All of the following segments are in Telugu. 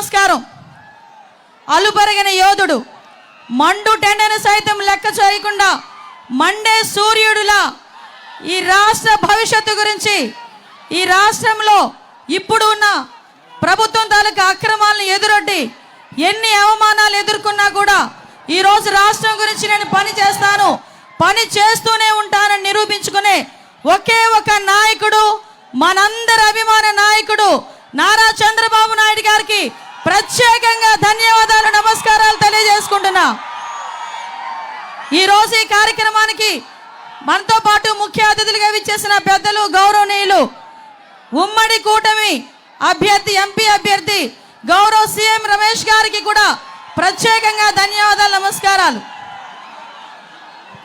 నమస్కారం. అలుపెరగిన యోధుడు, మండు టెండను సైతం లెక్క చేయకుండా మండే సూర్యుడులా ఈ రాష్ట్ర భవిష్యత్తు గురించి, ఈ రాష్ట్రంలో ఇప్పుడు ఉన్న ప్రభుత్వం తాలూకా అక్రమాలను ఎదురొడ్డి ఎన్ని అవమానాలు ఎదుర్కొన్నా కూడా ఈరోజు రాష్ట్రం గురించి నేను పని చేస్తాను, పని చేస్తూనే ఉంటానని నిరూపించుకునే ఒకే ఒక నాయకుడు, మనందరి అభిమాన నాయకుడు నారా చంద్రబాబు నాయుడు గారికి ప్రత్యేకంగా ధన్యవాదాలు, నమస్కారాలు తెలియజేసుకుంటున్నా. ఈరోజు ఈ కార్యక్రమానికి మనతో పాటు ముఖ్య అతిథులుగా విచ్చేసిన పెద్దలు, గౌరవనీయులు, ఉమ్మడి కూటమి అభ్యర్థి, ఎంపీ అభ్యర్థి గౌరవ సీఎం రమేష్ గారికి కూడా ప్రత్యేకంగా ధన్యవాదాలు, నమస్కారాలు.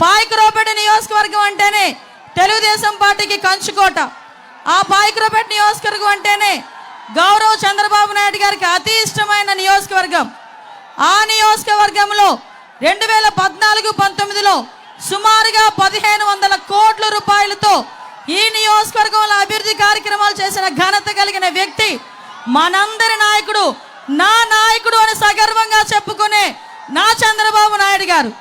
పాయకరావుపేట నియోజకవర్గం అంటేనే తెలుగుదేశం పార్టీకి కంచుకోట. ఆ పాయకరావుపేట నియోజకవర్గం అంటేనే గౌరవ చంద్రబాబు నాయుడు గారికి అతి ఇష్టమైన నియోజకవర్గం. ఆ నియోజకవర్గంలో 2014-19లో సుమారుగా 1500 కోట్ల రూపాయలతో ఈ నియోజకవర్గంలో అభివృద్ధి కార్యక్రమాలు చేసిన ఘనత కలిగిన వ్యక్తి మనందరి నాయకుడు, నా నాయకుడు అని సగర్వంగా చెప్పుకునే నా చంద్రబాబు నాయుడు గారు.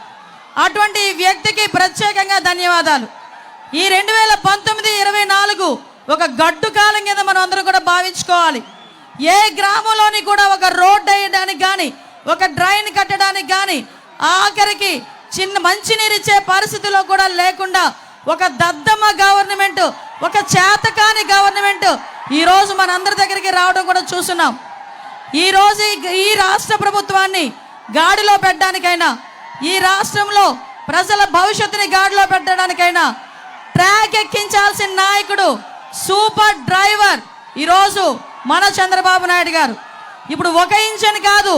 అటువంటి వ్యక్తికి ప్రత్యేకంగా ధన్యవాదాలు. ఈ 2019-24 ఒక గడ్డు కాలం కింద మనం అందరూ కూడా భావించుకోవాలి. ఏ గ్రామంలోని కూడా ఒక రోడ్డు వేయడానికి కానీ, ఒక డ్రైన్ కట్టడానికి కానీ, ఆఖరికి చిన్న మంచినీరు ఇచ్చే పరిస్థితిలో కూడా లేకుండా ఒక దద్దమ్మ గవర్నమెంట్, ఒక చేతకాని గవర్నమెంట్ ఈరోజు మనందరి దగ్గరికి రావడం కూడా చూస్తున్నాం. ఈరోజు ఈ రాష్ట్ర ప్రభుత్వాన్ని గాడిలో పెట్టడానికైనా, ఈ రాష్ట్రంలో ప్రజల భవిష్యత్తుని గాడిలో పెట్టడానికైనా ట్రాక్ ఎక్కించాల్సిన నాయకుడు, సూపర్ డ్రైవర్ ఈరోజు మన చంద్రబాబు నాయుడు గారు. ఇప్పుడు 1 ఇంజన్ కాదు,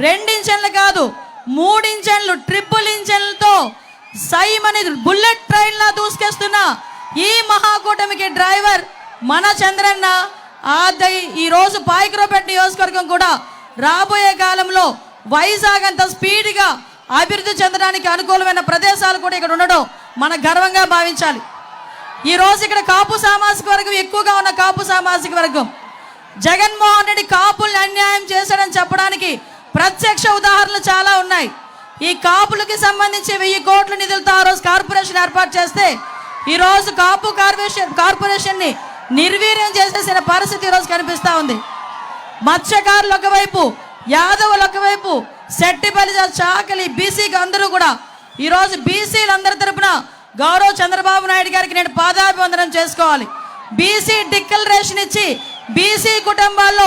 2 ఇంజన్లు కాదు, 3 ఇంజన్లు, ట్రిపుల్ ఇంజన్లతో సైమని బుల్లెట్ ట్రైన్లా దూసుకేస్తున్న ఈ మహాకూటమికి డ్రైవర్ మన చంద్రన్న. ఈరోజు పాయకరావుపేట నియోజకవర్గం కూడా రాబోయే కాలంలో వైజాగ్ అంత స్పీడ్గా అభివృద్ధి చెందడానికి అనుకూలమైన ప్రదేశాలు కూడా ఇక్కడ ఉండడం మన గర్వంగా భావించాలి. ఈరోజు ఇక్కడ కాపు సామాజిక వర్గం ఎక్కువగా ఉన్న కాపు సామాజిక వర్గం, జగన్మోహన్ రెడ్డి కాపుల్ని అన్యాయం చేశాడని చెప్పడానికి ప్రత్యక్ష ఉదాహరణలు చాలా ఉన్నాయి. ఈ కాపులకి సంబంధించి 1000 కోట్ల నిధులతో ఆ రోజు కార్పొరేషన్ ఏర్పాటు చేస్తే ఈరోజు కాపు కార్పొరేషన్ని నిర్వీర్యం చేసేసిన పరిస్థితి ఈరోజు కనిపిస్తూ ఉంది. మత్స్యకారులు ఒకవైపు, యాదవులు ఒకవైపు, శెట్టిపల్లి, చాకలి, బీసీకి అందరూ కూడా ఈరోజు బీసీలందరి తరపున గౌరవ చంద్రబాబు నాయుడు గారికి నేను పాదాభివందనం చేసుకోవాలి. బీసీ డిక్లరేషన్ ఇచ్చి బీసీ కుటుంబాల్లో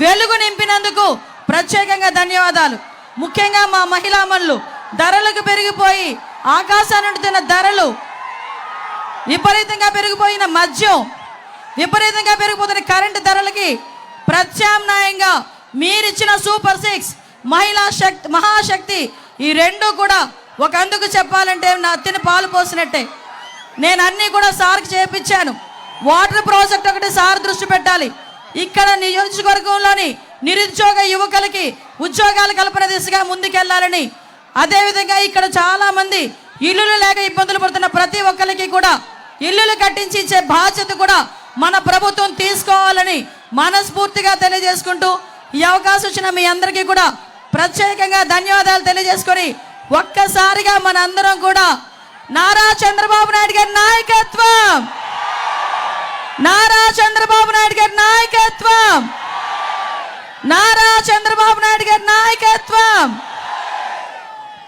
వెలుగు నింపినందుకు ప్రత్యేకంగా ధన్యవాదాలు. ముఖ్యంగా మా మహిళామణులు, ధరలకు పెరిగిపోయి ఆకాశాన్ని అంటుతున్న ధరలు, విపరీతంగా పెరిగిపోయిన మద్యం, విపరీతంగా పెరిగిపోతున్న కరెంటు ధరలకి ప్రత్యామ్నాయంగా మీరిచ్చిన సూపర్ 6 మహిళా శక్తి, మహాశక్తి, ఈ 2 కూడా ఒక అందుకు చెప్పాలంటే నా అత్తిని పాలు పోసినట్టే. నేను అన్నీ కూడా సార్కి చేయించాను. వాటర్ ప్రాజెక్ట్ ఒకటి సార్ దృష్టి పెట్టాలి. ఇక్కడ నియోజకవర్గంలోని నిరుద్యోగ యువకులకి ఉద్యోగాలు కల్పన దిశగా ముందుకెళ్లాలని, అదేవిధంగా ఇక్కడ చాలామంది ఇల్లులు లేక ఇబ్బందులు పడుతున్న ప్రతి ఒక్కరికి కూడా ఇల్లులు కట్టించి ఇచ్చే బాధ్యత కూడా మన ప్రభుత్వం తీసుకోవాలని మనస్ఫూర్తిగా తెలియజేసుకుంటూ ఈ అవకాశం ఇచ్చిన మీ అందరికీ కూడా ప్రత్యేకంగా ధన్యవాదాలు తెలియజేసుకొని ఒక్కసారిగా మన అందరం కూడా నారా చంద్రబాబు నాయుడు గారి నాయకత్వం, నారా చంద్రబాబు నాయుడు గారి నాయకత్వం, నారా చంద్రబాబు నాయుడు గారి నాయకత్వం.